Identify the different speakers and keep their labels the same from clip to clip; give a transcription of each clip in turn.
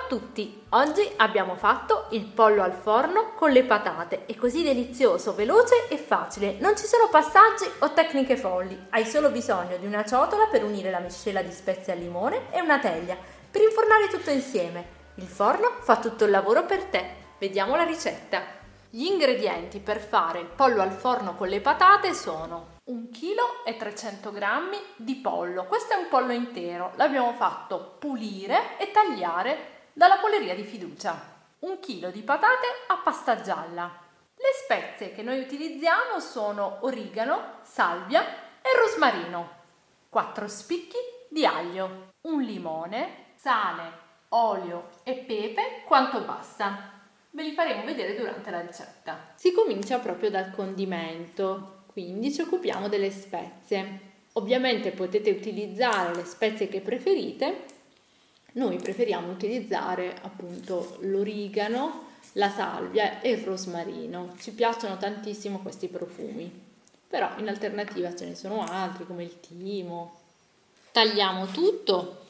Speaker 1: tutti! Oggi abbiamo fatto il pollo al forno con le patate. È così delizioso, veloce e facile. Non ci sono passaggi o tecniche folli. Hai solo bisogno di una ciotola per unire la miscela di spezie al limone e una teglia per infornare tutto insieme. Il forno fa tutto il lavoro per te. Vediamo la ricetta. Gli ingredienti per fare il pollo al forno con le patate sono 1 kg e 300 g di pollo. Questo è un pollo intero, l'abbiamo fatto pulire e tagliare dalla polleria di fiducia. 1 kg di patate a pasta gialla. Le spezie che noi utilizziamo sono origano, salvia e rosmarino. 4 spicchi di aglio, un limone, sale, olio e pepe quanto basta. Ve li faremo vedere durante la ricetta. Si comincia proprio dal condimento, quindi ci occupiamo delle spezie. Ovviamente potete utilizzare le spezie che preferite. Noi preferiamo utilizzare appunto l'origano, la salvia e il rosmarino. Ci piacciono tantissimo questi profumi, però in alternativa ce ne sono altri come il timo. Tagliamo tutto.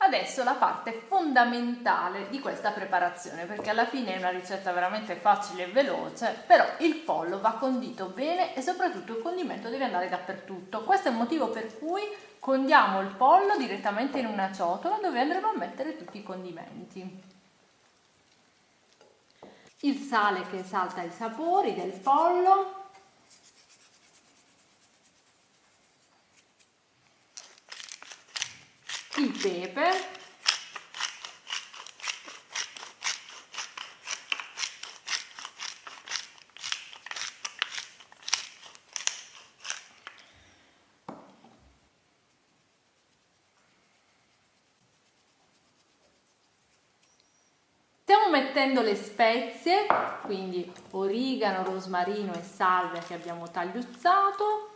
Speaker 1: Adesso la parte fondamentale di questa preparazione, perché alla fine è una ricetta veramente facile e veloce, però il pollo va condito bene e soprattutto il condimento deve andare dappertutto. Questo è il motivo per cui condiamo il pollo direttamente in una ciotola dove andremo a mettere tutti i condimenti. Il sale che esalta i sapori del pollo. Il pepe, stiamo mettendo le spezie, quindi origano, rosmarino e salvia che abbiamo tagliuzzato.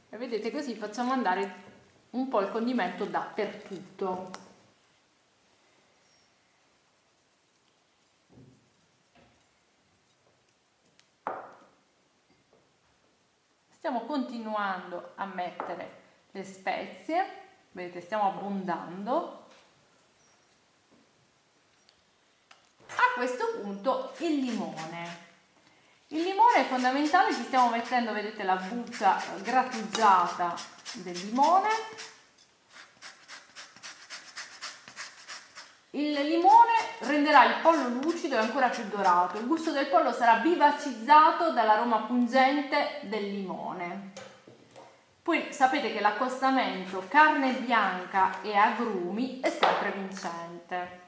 Speaker 1: E vedete, così facciamo andare un po' il condimento dappertutto. Stiamo continuando a mettere le spezie, vedete, stiamo abbondando. A questo punto il limone. Il limone è fondamentale, ci stiamo mettendo, vedete, la buccia grattugiata del limone. Il limone renderà il pollo lucido e ancora più dorato. Il gusto del pollo sarà vivacizzato dall'aroma pungente del limone. Poi sapete che l'accostamento carne bianca e agrumi è sempre vincente.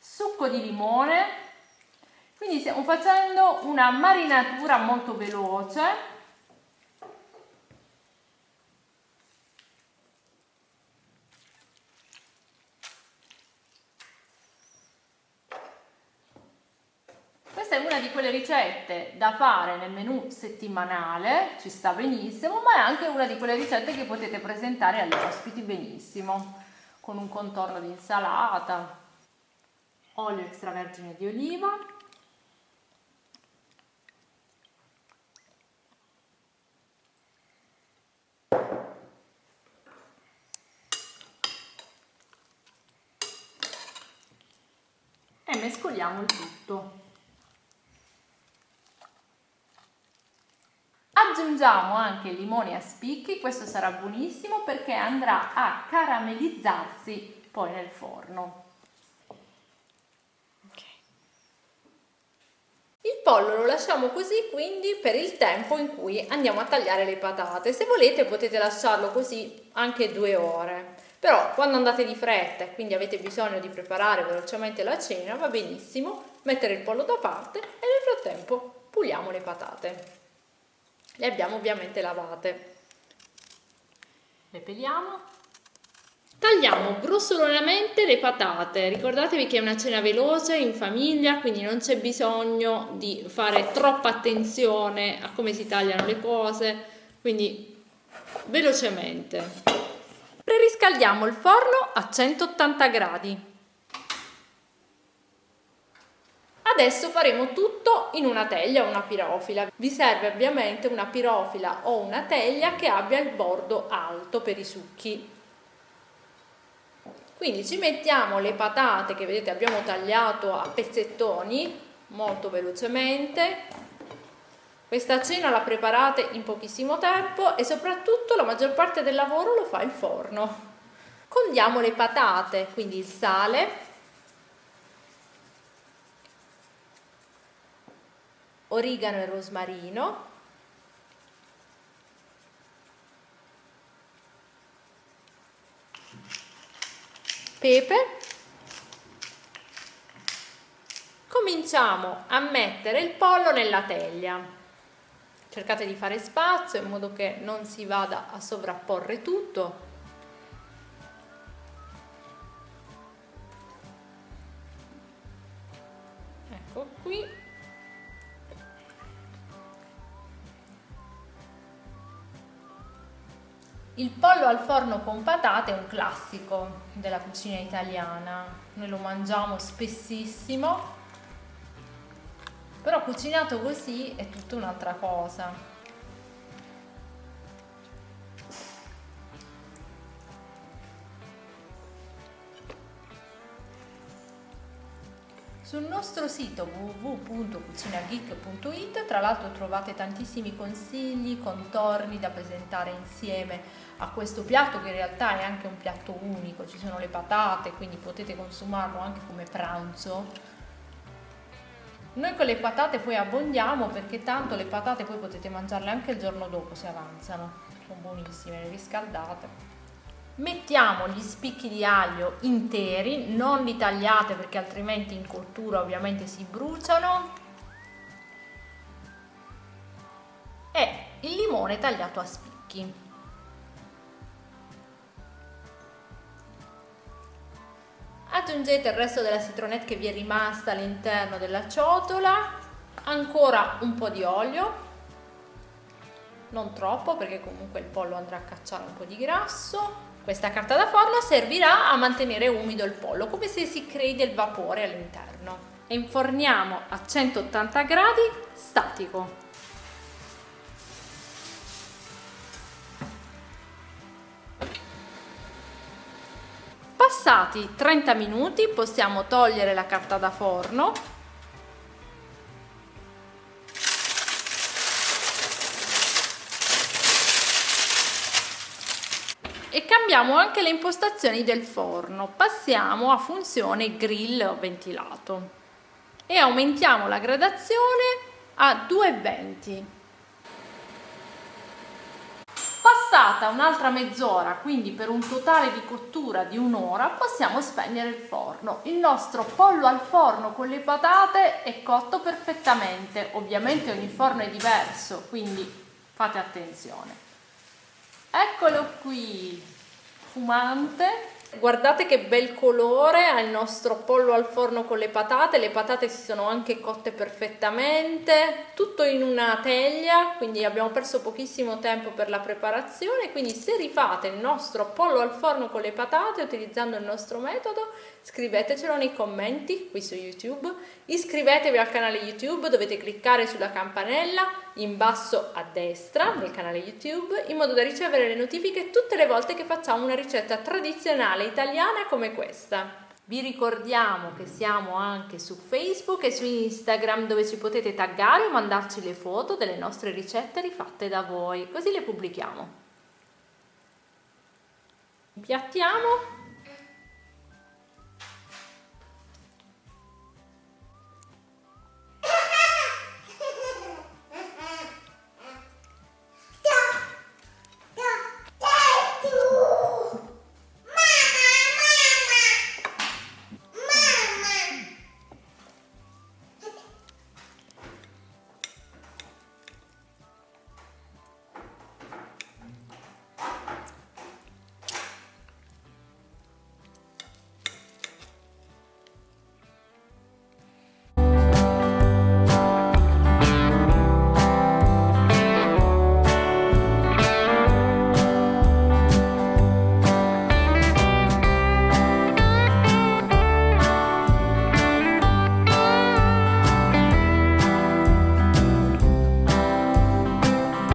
Speaker 1: Succo di limone. Quindi stiamo facendo una marinatura molto veloce. Questa è una di quelle ricette da fare nel menù settimanale, ci sta benissimo, ma è anche una di quelle ricette che potete presentare agli ospiti benissimo, con un contorno di insalata, olio extravergine di oliva, e mescoliamo il tutto. Aggiungiamo anche il limone a spicchi, questo sarà buonissimo perché andrà a caramellizzarsi poi nel forno. Il pollo lo lasciamo così quindi per il tempo in cui andiamo a tagliare le patate. Se volete potete lasciarlo così anche 2 ore, però quando andate di fretta e quindi avete bisogno di preparare velocemente la cena va benissimo mettere il pollo da parte e nel frattempo puliamo le patate. Le abbiamo ovviamente lavate. Le peliamo. Tagliamo grossolanamente le patate. Ricordatevi che è una cena veloce in famiglia, quindi non c'è bisogno di fare troppa attenzione a come si tagliano le cose, quindi velocemente. Preriscaldiamo il forno a 180 gradi. Adesso faremo tutto in una teglia o una pirofila. Vi serve ovviamente una pirofila o una teglia che abbia il bordo alto per i succhi. Quindi ci mettiamo le patate che vedete abbiamo tagliato a pezzettoni molto velocemente. Questa cena la preparate in pochissimo tempo e soprattutto la maggior parte del lavoro lo fa il forno. Condiamo le patate, quindi il sale, origano e rosmarino, pepe. Cominciamo a mettere il pollo nella teglia. Cercate di fare spazio in modo che non si vada a sovrapporre tutto. Ecco qui. Il pollo al forno con patate è un classico della cucina italiana, noi lo mangiamo spessissimo, però cucinato così è tutta un'altra cosa. Sul nostro sito www.cucinageek.it tra l'altro trovate tantissimi consigli, contorni da presentare insieme a questo piatto che in realtà è anche un piatto unico, ci sono le patate quindi potete consumarlo anche come pranzo. Noi con le patate poi abbondiamo perché tanto le patate poi potete mangiarle anche il giorno dopo se avanzano, sono buonissime, le riscaldate. Mettiamo gli spicchi di aglio interi, non li tagliate perché altrimenti in cottura ovviamente si bruciano, e il limone tagliato a spicchi. Aggiungete il resto della citronette che vi è rimasta all'interno della ciotola, ancora un po' di olio, non troppo perché comunque il pollo andrà a cacciare un po' di grasso. Questa carta da forno servirà a mantenere umido il pollo, come se si crei del vapore all'interno. E inforniamo a 180 gradi statico. Passati 30 minuti possiamo togliere la carta da forno e cambiamo anche le impostazioni del forno. Passiamo a funzione grill ventilato e aumentiamo la gradazione a 220. Passata un'altra mezz'ora, quindi per un totale di cottura di un'ora, possiamo spegnere il forno. Il nostro pollo al forno con le patate è cotto perfettamente. Ovviamente ogni forno è diverso, quindi fate attenzione. Eccolo qui, fumante. Guardate che bel colore ha il nostro pollo al forno con le patate si sono anche cotte perfettamente, tutto in una teglia, quindi abbiamo perso pochissimo tempo per la preparazione. Quindi se rifate il nostro pollo al forno con le patate utilizzando il nostro metodo, scrivetecelo nei commenti qui su YouTube, iscrivetevi al canale YouTube, dovete cliccare sulla campanella in basso a destra del canale YouTube in modo da ricevere le notifiche tutte le volte che facciamo una ricetta tradizionale italiana come questa. Vi ricordiamo che siamo anche su Facebook e su Instagram dove ci potete taggare o mandarci le foto delle nostre ricette rifatte da voi, così le pubblichiamo. Impiattiamo.